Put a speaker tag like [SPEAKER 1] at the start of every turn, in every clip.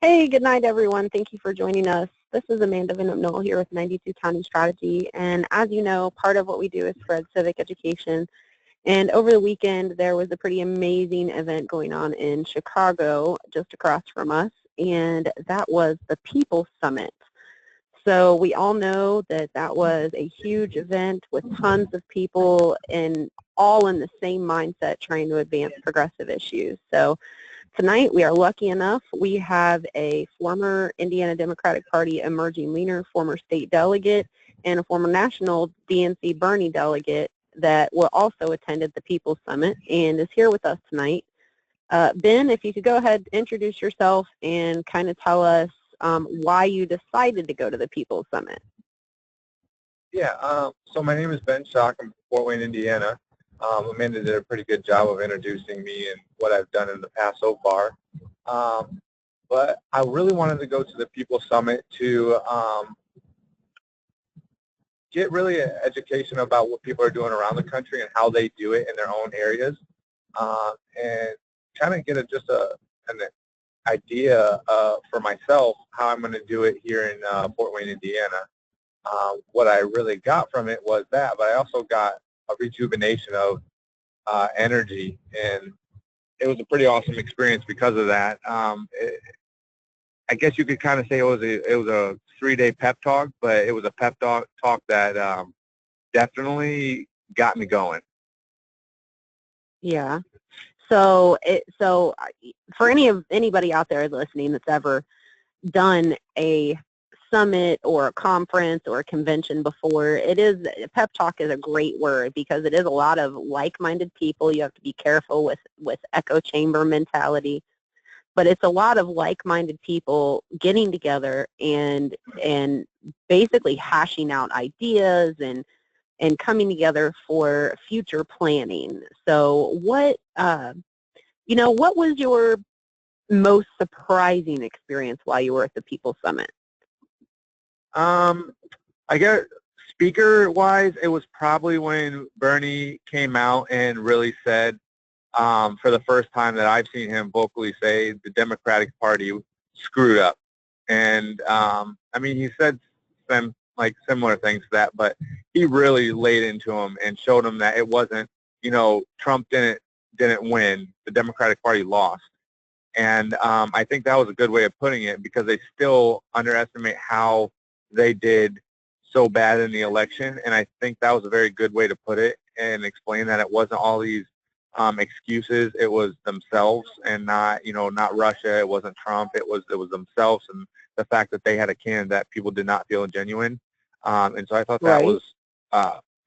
[SPEAKER 1] Hey, good night, everyone. Thank you for joining us. This is Amanda Van here with 92 County Strategy, and as you know, part of what we do is spread civic education. And over the weekend, there was a pretty amazing event going on in Chicago, just across from us, and that was the People Summit. So we all know that that was a huge event with tons of people and all in the same mindset trying to advance progressive issues. So tonight, we are lucky enough, we have a former Indiana Democratic Party emerging leader, former state delegate, and a former national DNC Bernie delegate that will also attended the People's Summit and is here with us tonight. Ben, if you could go ahead, introduce yourself and kind of tell us why you decided to go to the People's Summit.
[SPEAKER 2] Yeah, so my name is Ben Schoch. I'm from Fort Wayne, Indiana. Amanda did a pretty good job of introducing me and what I've done in the past so far. But I really wanted to go to the People's Summit to get really an education about what people are doing around the country and how they do it in their own areas, and kind of get an idea for myself how I'm going to do it here in Fort Wayne, Indiana. What I really got from it was that, but I also got a rejuvenation of energy, and it was a pretty awesome experience because of that. I guess you could kind of say it was a 3-day pep talk, but it was a pep talk that definitely got me going.
[SPEAKER 1] Yeah. So for anybody out there listening that's ever done a summit or a conference or a convention before, pep talk is a great word because it is a lot of like-minded people. You have to be careful with echo chamber mentality, but it's a lot of like-minded people getting together and basically hashing out ideas and coming together for future planning. So what was your most surprising experience while you were at the People's Summit?
[SPEAKER 2] I guess speaker-wise, it was probably when Bernie came out and really said, for the first time that I've seen him vocally say the Democratic Party screwed up. And I mean, he said some similar things to that, but he really laid into him and showed him that it wasn't, Trump didn't win, the Democratic Party lost. And I think that was a good way of putting it because they still underestimate how they did so bad in the election. And I think that was a very good way to put it and explain that it wasn't all these excuses. It was themselves and not Russia. It wasn't Trump. It was themselves and the fact that they had a candidate that people did not feel genuine. And so I thought that was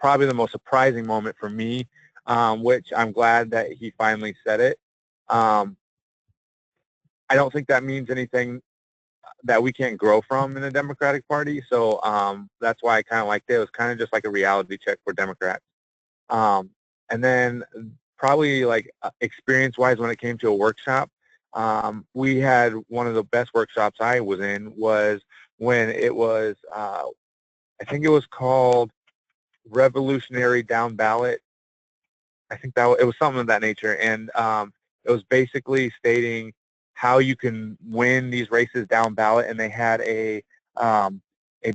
[SPEAKER 2] probably the most surprising moment for me, which I'm glad that he finally said it. I don't think that means anything that we can't grow from in the Democratic Party. So that's why I kind of liked it. It was kind of just like a reality check for Democrats. And then probably experience-wise when it came to a workshop, we had one of the best workshops I was in was when it was, I think it was called Revolutionary Down Ballot. I think it was something of that nature. And it was basically stating how you can win these races down ballot, and they had a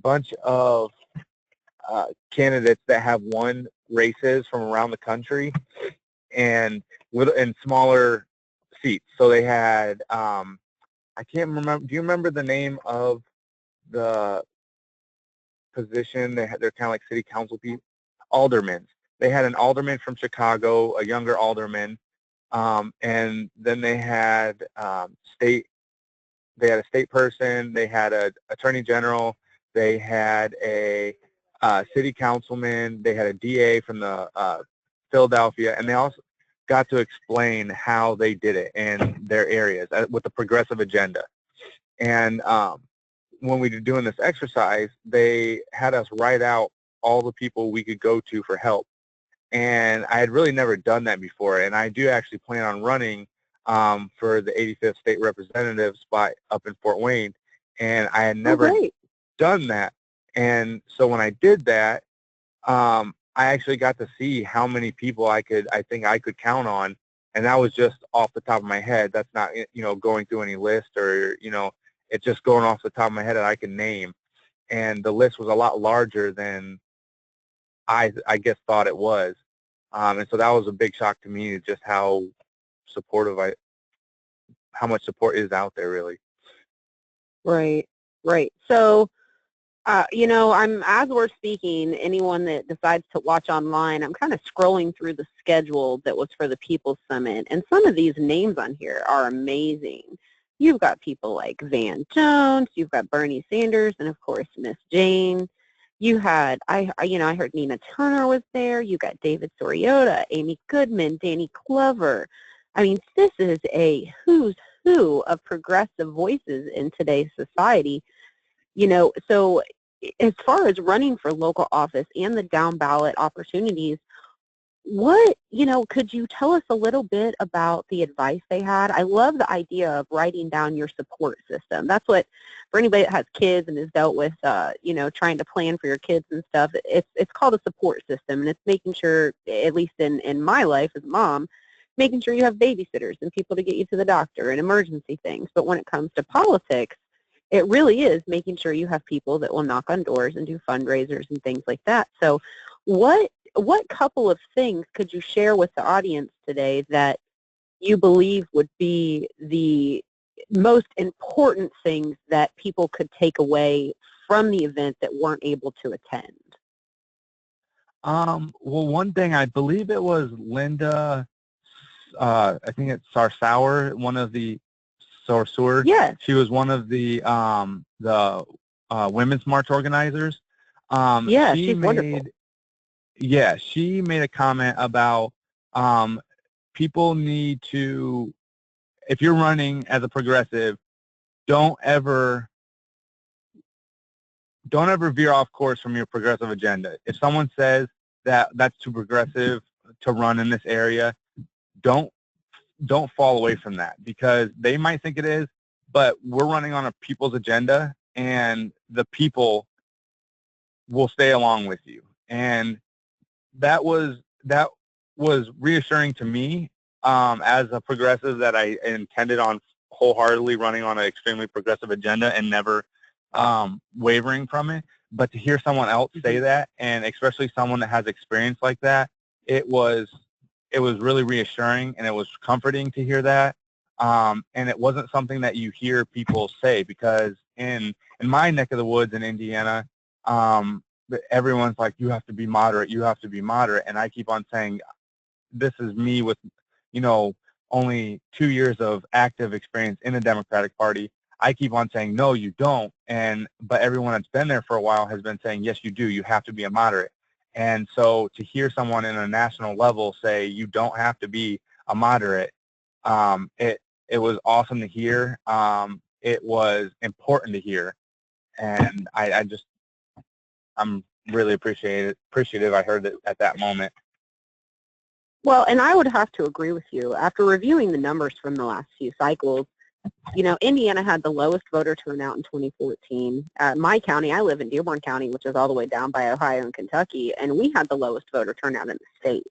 [SPEAKER 2] bunch of candidates that have won races from around the country and in smaller seats. So they had I can't remember. Do you remember the name of the position? They're kind of like city council people, aldermen. They had an alderman from Chicago, a younger alderman. And then they had a state person, they had an attorney general, they had a city councilman, they had a DA from the Philadelphia, and they also got to explain how they did it in their areas with the progressive agenda. And when we were doing this exercise, they had us write out all the people we could go to for help. And I had really never done that before, and I do actually plan on running for the 85th State Representative spot up in Fort Wayne, and I had never done that. And so when I did that, I actually got to see how many people I think I could count on, and that was just off the top of my head. That's not going through any list or It's just going off the top of my head that I can name. And the list was a lot larger than I guess thought it was. And so that was a big shock to me, just how supportive how much support is out there, really.
[SPEAKER 1] Right, right. So, as we're speaking, anyone that decides to watch online, I'm kind of scrolling through the schedule that was for the People's Summit, and some of these names on here are amazing. You've got people like Van Jones, you've got Bernie Sanders, and of course Miss Jane. You had, I heard Nina Turner was there. You got David Soriota, Amy Goodman, Danny Glover. I mean, this is a who's who of progressive voices in today's society. So as far as running for local office and the down ballot opportunities, could you tell us a little bit about the advice they had? I love the idea of writing down your support system. That's what, for anybody that has kids and has dealt with, trying to plan for your kids and stuff, it's called a support system, and it's making sure, at least in my life as a mom, making sure you have babysitters and people to get you to the doctor and emergency things. But when it comes to politics, it really is making sure you have people that will knock on doors and do fundraisers and things like that. So what couple of things could you share with the audience today that you believe would be the most important things that people could take away from the event that weren't able to attend?
[SPEAKER 2] Well, one thing, I believe it was Linda, I think it's Sarsour, one of the Sarsour.
[SPEAKER 1] Yes.
[SPEAKER 2] She was one of the Women's March organizers.
[SPEAKER 1] Yeah, she's wonderful.
[SPEAKER 2] Yeah, she made a comment about people need to, if you're running as a progressive, don't ever veer off course from your progressive agenda. If someone says that that's too progressive to run in this area, don't fall away from that, because they might think it is, but we're running on a people's agenda, and the people will stay along with you. And that was reassuring to me as a progressive, that I intended on wholeheartedly running on an extremely progressive agenda and never wavering from it. But to hear someone else say that, and especially someone that has experience like that, it was really reassuring, and it was comforting to hear that. And it wasn't something that you hear people say, because in my neck of the woods in Indiana, everyone's like, you have to be moderate, you have to be moderate. And I keep on saying, this is me with, only 2 years of active experience in the Democratic Party. I keep on saying, no, you don't. But everyone that's been there for a while has been saying, yes, you do. You have to be a moderate. And so to hear someone in a national level say you don't have to be a moderate, it was awesome to hear. It was important to hear. And I'm really appreciative I heard it at that moment.
[SPEAKER 1] Well, and I would have to agree with you. After reviewing the numbers from the last few cycles, Indiana had the lowest voter turnout in 2014. My county, I live in Dearborn County, which is all the way down by Ohio and Kentucky, and we had the lowest voter turnout in the state.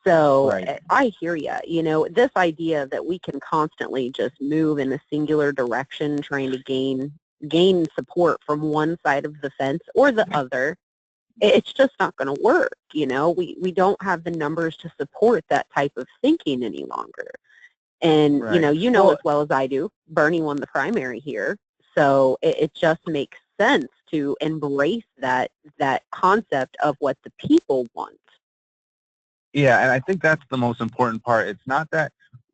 [SPEAKER 1] So
[SPEAKER 2] Right.
[SPEAKER 1] I hear you. This idea that we can constantly just move in a singular direction, trying to gain support from one side of the fence or the other, it's just not going to work. We don't have the numbers to support that type of thinking any longer. And,
[SPEAKER 2] Right.
[SPEAKER 1] As well as I do, Bernie won the primary here. So it just makes sense to embrace that concept of what the people want.
[SPEAKER 2] Yeah, and I think that's the most important part. It's not that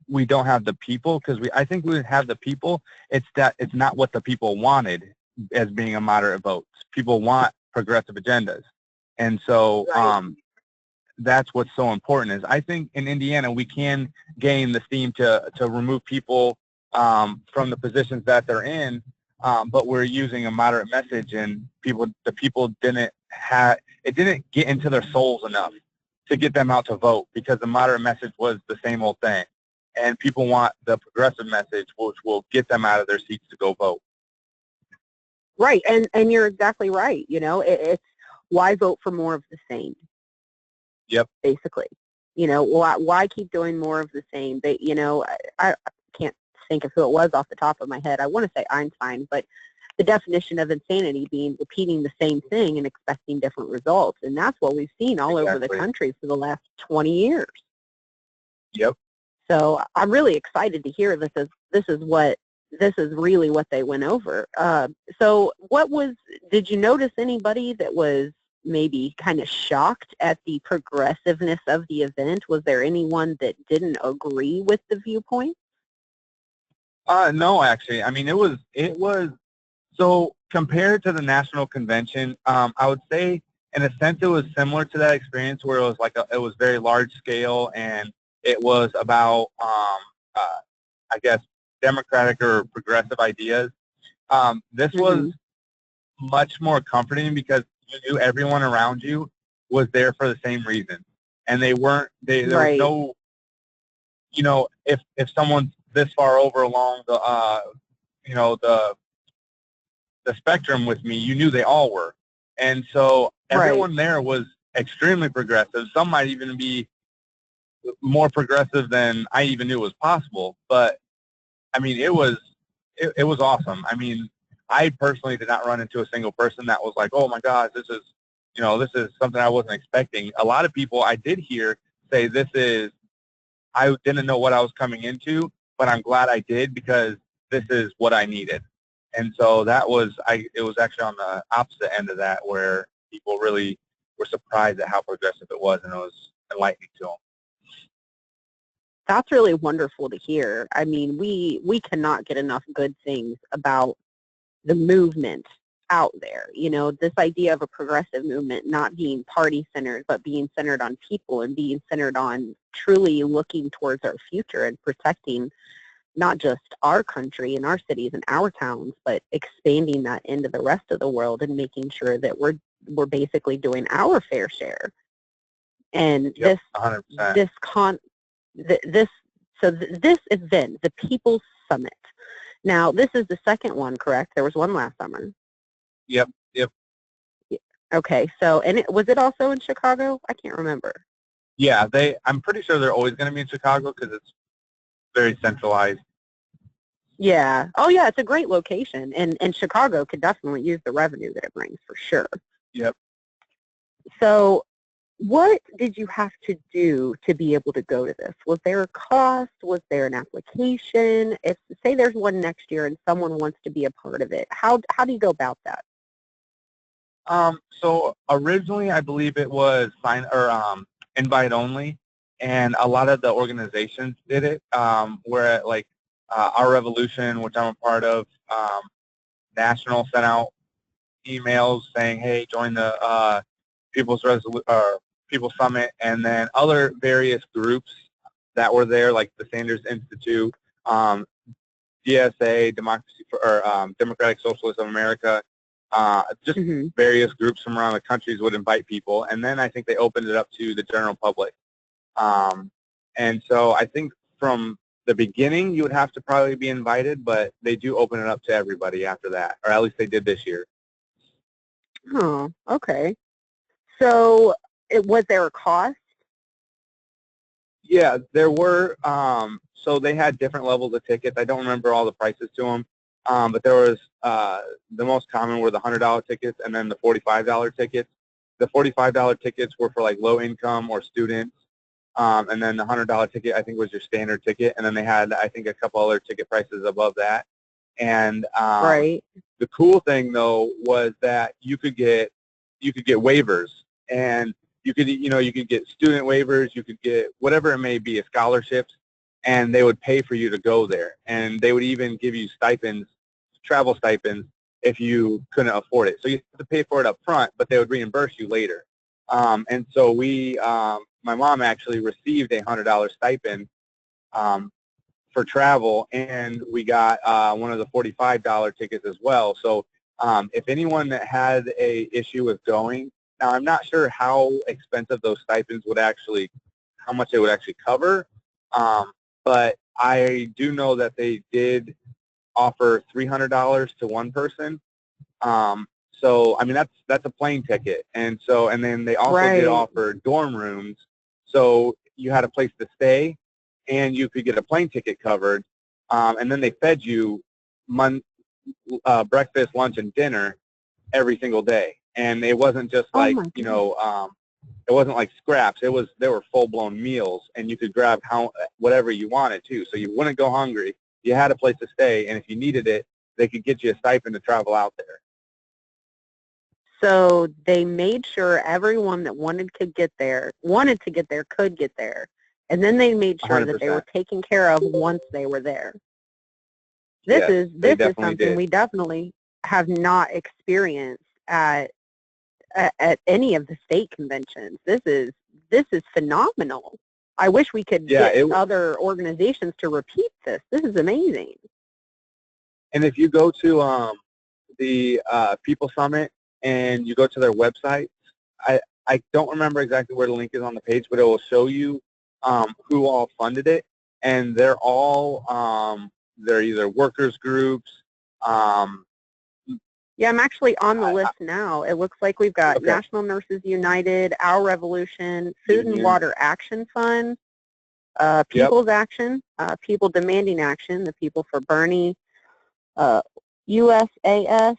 [SPEAKER 2] we don't have the people, because I think we have the people. It's that it's not what the people wanted as being a moderate vote. People want progressive agendas. And so
[SPEAKER 1] Right.
[SPEAKER 2] that's what's so important. Is I think in Indiana we can gain the steam to remove people from the positions that they're in, but we're using a moderate message, and the people didn't get into their souls enough to get them out to vote, because the moderate message was the same old thing. And people want the progressive message, which will get them out of their seats to go vote.
[SPEAKER 1] Right, and you're exactly right. It's why vote for more of the same?
[SPEAKER 2] Yep.
[SPEAKER 1] Basically, why keep doing more of the same? I can't think of who it was off the top of my head. I want to say Einstein, but the definition of insanity being repeating the same thing and expecting different results. And that's what we've seen all over the country for the last 20 years.
[SPEAKER 2] Yep.
[SPEAKER 1] So I'm really excited to hear this is really what they went over. So did you notice anybody that was maybe kind of shocked at the progressiveness of the event? Was there anyone that didn't agree with the viewpoint?
[SPEAKER 2] No, actually. I mean, it was so compared to the national convention, I would say in a sense it was similar to that experience where it was very large scale, and it was about I guess democratic or progressive ideas. This was much more comforting because you knew everyone around you was there for the same reason, and there was no, if someone's this far over along the spectrum with me, you knew they all were. And so everyone there was extremely progressive. Some might even be more progressive than I even knew was possible. But I mean, it was awesome. I mean, I personally did not run into a single person that was like, oh my gosh, this is something I wasn't expecting. A lot of people I did hear say I didn't know what I was coming into, but I'm glad I did because this is what I needed. And so it was actually on the opposite end of that where people really were surprised at how progressive it was, and it was enlightening to them.
[SPEAKER 1] That's really wonderful to hear. I mean, we cannot get enough good things about the movement out there. This idea of a progressive movement not being party-centered, but being centered on people and being centered on truly looking towards our future and protecting not just our country and our cities and our towns, but expanding that into the rest of the world and making sure that we're basically doing our fair share. And
[SPEAKER 2] yep, 100%.
[SPEAKER 1] This event, the People's Summit. Now, this is the second one, correct? There was one last summer.
[SPEAKER 2] Yep.
[SPEAKER 1] Okay, so, and was it also in Chicago? I can't remember.
[SPEAKER 2] Yeah, I'm pretty sure they're always going to be in Chicago because it's very centralized.
[SPEAKER 1] Yeah. Oh, yeah, it's a great location, and Chicago could definitely use the revenue that it brings for sure.
[SPEAKER 2] Yep.
[SPEAKER 1] So what did you have to do to be able to go to this? Was there a cost? Was there an application? If, say there's one next year and someone wants to be a part of it, how do you go about that?
[SPEAKER 2] So originally, I believe it was invite only, and a lot of the organizations did it. Where Our Revolution, which I'm a part of, National sent out emails saying, "Hey, join the People's Summit," and then other various groups that were there, like the Sanders Institute, DSA, Democratic Socialists of America. Just various groups from around the countries would invite people, and then I think they opened it up to the general public. And so I think from the beginning you would have to probably be invited, but they do open it up to everybody after that, or at least they did this year.
[SPEAKER 1] Oh, okay. So was there a cost?
[SPEAKER 2] Yeah, there were. So they had different levels of tickets. I don't remember all the prices to them. But there was the most common were the $100 tickets and then the $45 tickets. The $45 tickets were for like low income or students, and then the $100 ticket I think was your standard ticket, and then they had I think a couple other ticket prices above that. And the cool thing though was that you could get waivers, and you could get student waivers, you could get whatever it may be, scholarships, and they would pay for you to go there, and they would even give you stipends, travel stipends, if you couldn't afford it. So you have to pay for it up front, but they would reimburse you later. And so my mom actually received a $100 stipend for travel, and we got one of the $45 tickets as well. So if anyone that had a issue with going, now I'm not sure how expensive those stipends how much they would actually cover, but I do know that they did offer $300 to one person. So I mean that's a plane ticket, and then they also did offer dorm rooms, so you had a place to stay, and you could get a plane ticket covered, and then they fed you breakfast, lunch, and dinner every single day. And it wasn't just
[SPEAKER 1] Oh
[SPEAKER 2] like,
[SPEAKER 1] my goodness.
[SPEAKER 2] it wasn't like scraps. They were full-blown meals, and you could grab whatever you wanted too. So you wouldn't go hungry. You had a place to stay, and if you needed it, they could get you a stipend to travel out there.
[SPEAKER 1] So they made sure everyone that wanted to get there could get there. And then they made sure that they were
[SPEAKER 2] 100%.
[SPEAKER 1] taken care of once they were there.
[SPEAKER 2] Yes, they
[SPEAKER 1] This is
[SPEAKER 2] definitely
[SPEAKER 1] something
[SPEAKER 2] did.
[SPEAKER 1] we definitely have not experienced at any of the state conventions. This is phenomenal. I wish we could
[SPEAKER 2] Yeah,
[SPEAKER 1] get other organizations to repeat this. This is amazing.
[SPEAKER 2] and if you go to the People Summit and you go to their website, I don't remember exactly where the link is on the page, but it will show you who all funded it, and they're all they're either workers groups.
[SPEAKER 1] Yeah, I'm actually on the list now. It looks like we've got
[SPEAKER 2] Okay.
[SPEAKER 1] National Nurses United, Our Revolution, Food and Water Action Fund, People's Action, People Demanding Action, the People for Bernie, USAS,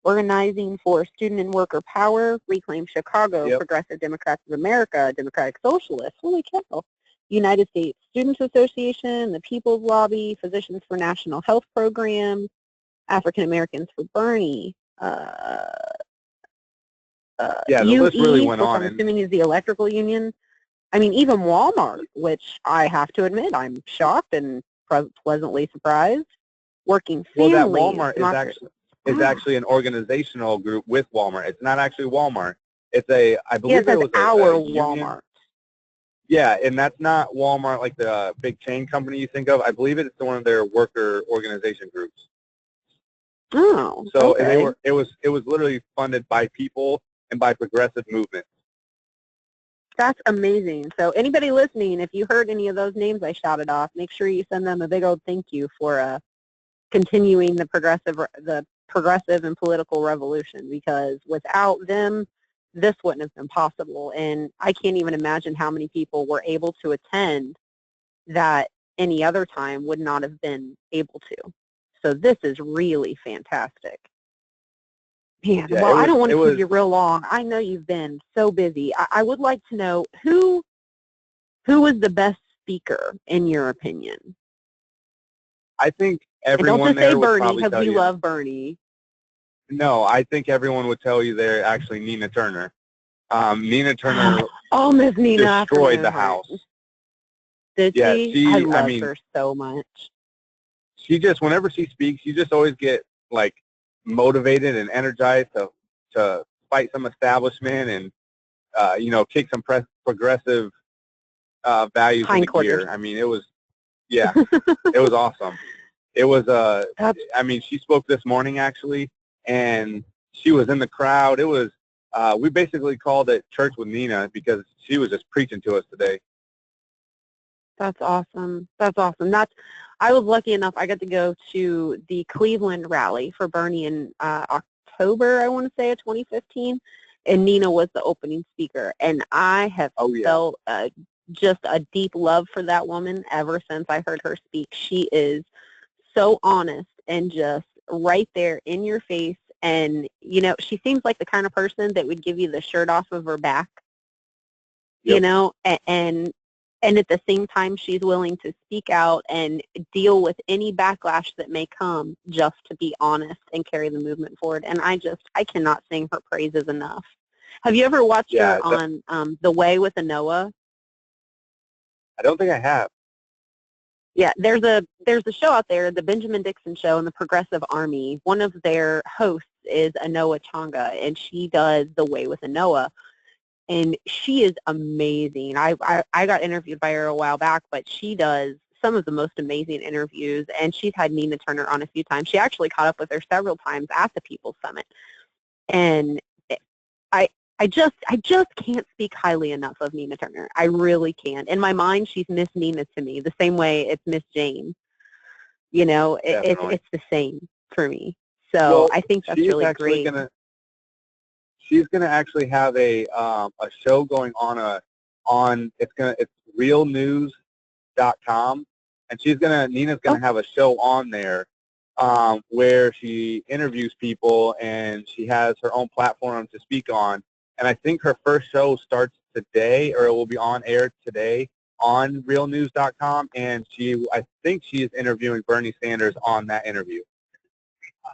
[SPEAKER 1] Organizing for Student and Worker Power, Reclaim Chicago, Progressive Democrats of America, Democratic Socialists, holy cow, United States Students Association, the People's Lobby, Physicians for National Health Program, African Americans for Bernie,
[SPEAKER 2] Yeah, the list really went
[SPEAKER 1] which
[SPEAKER 2] on.
[SPEAKER 1] I'm assuming is the electrical union. I mean, even Walmart, which I have to admit I'm shocked and pleasantly surprised. Working Families.
[SPEAKER 2] Well, that Walmart is actually an organizational group with Walmart. It's not actually Walmart. It's I believe it was
[SPEAKER 1] our
[SPEAKER 2] a union.
[SPEAKER 1] Walmart.
[SPEAKER 2] Yeah, and that's not Walmart like the big chain company you think of. I believe it's one of their worker organization groups.
[SPEAKER 1] Oh,
[SPEAKER 2] so
[SPEAKER 1] okay.
[SPEAKER 2] it was literally funded by people and by progressive movements.
[SPEAKER 1] That's amazing. So anybody listening, if you heard any of those names I shouted off, make sure you send them a big old thank you for continuing the progressive and political revolution, because without them, this wouldn't have been possible. And I can't even imagine how many people were able to attend that any other time would not have been able to. So this is really fantastic. Man,
[SPEAKER 2] Yeah,
[SPEAKER 1] well, I don't want to keep you real long. I know you've been so busy. I would like to know who was the best speaker in your opinion?
[SPEAKER 2] I think everyone
[SPEAKER 1] and don't just
[SPEAKER 2] there
[SPEAKER 1] say
[SPEAKER 2] would
[SPEAKER 1] Bernie,
[SPEAKER 2] probably
[SPEAKER 1] because
[SPEAKER 2] tell
[SPEAKER 1] we
[SPEAKER 2] you.
[SPEAKER 1] love Bernie.
[SPEAKER 2] No, I think everyone would tell you they're actually Nina Turner. Nina Turner
[SPEAKER 1] oh, Miss Nina,
[SPEAKER 2] destroyed the House.
[SPEAKER 1] Did
[SPEAKER 2] Yeah,
[SPEAKER 1] she? I love her so much.
[SPEAKER 2] She just, whenever she speaks, you just always get like motivated and energized to fight some establishment and kick some progressive values into gear. I mean, it was it was awesome. It was I mean, she spoke this morning actually, and she was in the crowd. It was we basically called it Church with Nina because she was just preaching to us today.
[SPEAKER 1] That's awesome. That's awesome. I was lucky enough. I got to go to the Cleveland rally for Bernie in October, I want to say, of 2015, and Nina was the opening speaker. And I have felt just a deep love for that woman ever since I heard her speak. She is so honest and just right there in your face. And, she seems like the kind of person that would give you the shirt off of her back, and at the same time, she's willing to speak out and deal with any backlash that may come just to be honest and carry the movement forward. And I cannot sing her praises enough. Have you ever watched her on The Way with Anoa?
[SPEAKER 2] I don't think I have.
[SPEAKER 1] Yeah, there's a show out there, the Benjamin Dixon Show and the Progressive Army. One of their hosts is Anoa Changa, and she does The Way with Anoa. And she is amazing. I got interviewed by her a while back, but she does some of the most amazing interviews, and she's had Nina Turner on a few times. She actually caught up with her several times at the People's Summit. And I just can't speak highly enough of Nina Turner. I really can't. In my mind, she's Miss Nina to me, the same way it's Miss Jane. It's the same for me. So I think that's really great.
[SPEAKER 2] She's gonna actually have a show going on it's realnews.com, and Nina's gonna have a show on there where she interviews people, and she has her own platform to speak on. And I think her first show starts today, or it will be on air today on realnews.com, and I think she is interviewing Bernie Sanders on that interview.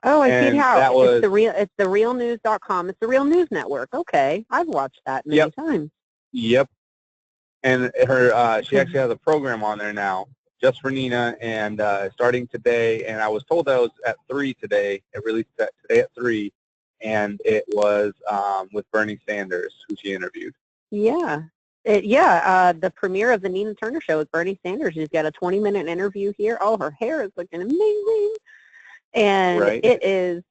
[SPEAKER 1] Oh, I see
[SPEAKER 2] And
[SPEAKER 1] how.
[SPEAKER 2] that was,
[SPEAKER 1] It's the realnews.com. It's the Real News Network. Okay. I've watched that many times.
[SPEAKER 2] Yep. And she actually has a program on there now just for Nina, and starting today. And I was told that it was at 3 today. It released today at 3, and it was with Bernie Sanders, who she interviewed.
[SPEAKER 1] Yeah. The premiere of the Nina Turner Show with Bernie Sanders. She's got a 20-minute interview here. Oh, her hair is looking amazing. And it is,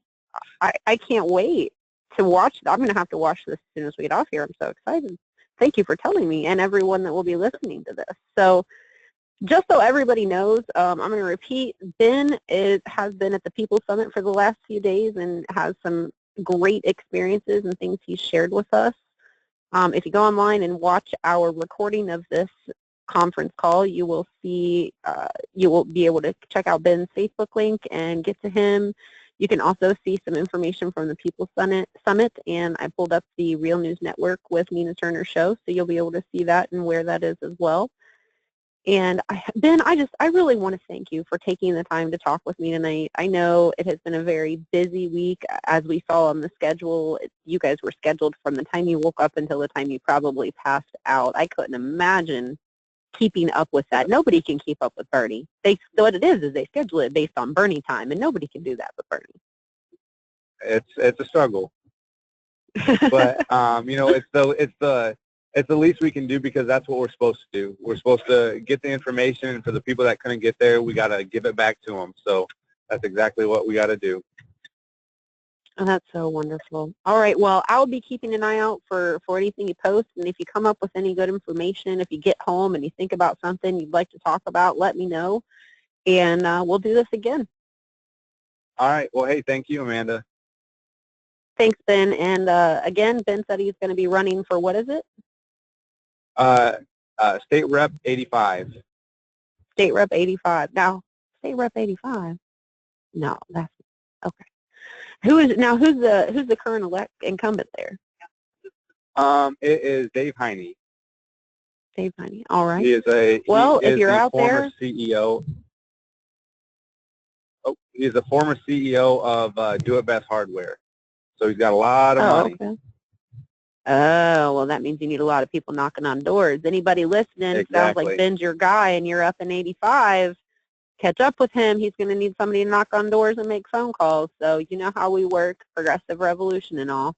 [SPEAKER 1] I can't wait to watch. I'm going to have to watch this as soon as we get off here. I'm so excited. Thank you for telling me, and everyone that will be listening to this. So just so everybody knows, I'm going to repeat, Ben has been at the People's Summit for the last few days and has some great experiences and things he's shared with us. If you go online and watch our recording of this conference call, you will see, you will be able to check out Ben's Facebook link and get to him. You can also see some information from the People's Summit, and I pulled up the Real News Network with Nina Turner Show, so you'll be able to see that and where that is as well. And Ben, I really want to thank you for taking the time to talk with me tonight. I know it has been a very busy week. As we saw on the schedule, you guys were scheduled from the time you woke up until the time you probably passed out. I couldn't imagine keeping up with that. Nobody can keep up with Bernie. What it is they schedule it based on Bernie time, and nobody can do that but Bernie.
[SPEAKER 2] It's a struggle, but it's the least we can do, because that's what we're supposed to do. We're supposed to get the information, and for the people that couldn't get there, we got to give it back to them. So that's exactly what we got to do.
[SPEAKER 1] Oh, that's so wonderful. All right, well, I'll be keeping an eye out for anything you post, and if you come up with any good information, if you get home and you think about something you'd like to talk about, let me know, and we'll do this again.
[SPEAKER 2] All right. Well, hey, thank you, Amanda.
[SPEAKER 1] Thanks, Ben. And again, Ben said he's going to be running for, what is it?
[SPEAKER 2] State Rep 85.
[SPEAKER 1] State Rep 85. Now, State Rep 85? No, that's, okay. Who's the current incumbent there?
[SPEAKER 2] It is Dave Heine.
[SPEAKER 1] Dave Heine. All right.
[SPEAKER 2] He is
[SPEAKER 1] if you're out
[SPEAKER 2] former
[SPEAKER 1] there,
[SPEAKER 2] CEO. Oh, he's a former CEO of Do It Best Hardware. So he's got a lot of money.
[SPEAKER 1] Okay. Oh, well, that means you need a lot of people knocking on doors. Anybody listening,
[SPEAKER 2] Exactly.
[SPEAKER 1] Sounds like Ben's your guy and you're up in 85. Catch up with him. He's going to need somebody to knock on doors and make phone calls. So you know how we work, progressive revolution and all.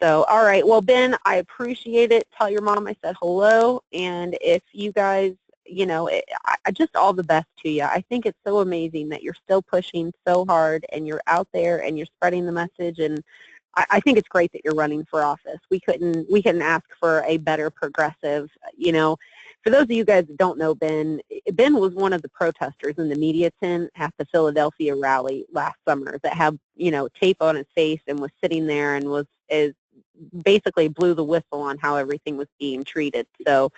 [SPEAKER 1] So, all right. Well, Ben, I appreciate it. Tell your mom I said hello. And if you guys, just all the best to you. I think it's so amazing that you're still pushing so hard and you're out there and you're spreading the message. And I think it's great that you're running for office. We couldn't ask for a better progressive, For those of you guys that don't know Ben was one of the protesters in the media tent at the Philadelphia rally last summer that had, tape on his face and was sitting there and basically blew the whistle on how everything was being treated. So,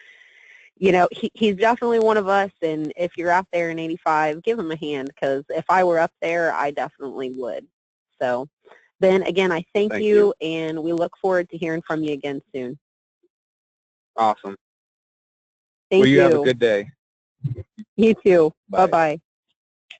[SPEAKER 1] he's definitely one of us, and if you're out there in 85, give him a hand, because if I were up there, I definitely would. So, Ben, again, I thank you, and we look forward to hearing from you again soon.
[SPEAKER 2] Awesome.
[SPEAKER 1] Thank you.
[SPEAKER 2] You have a good day.
[SPEAKER 1] You too.
[SPEAKER 2] Bye.
[SPEAKER 1] Bye-bye.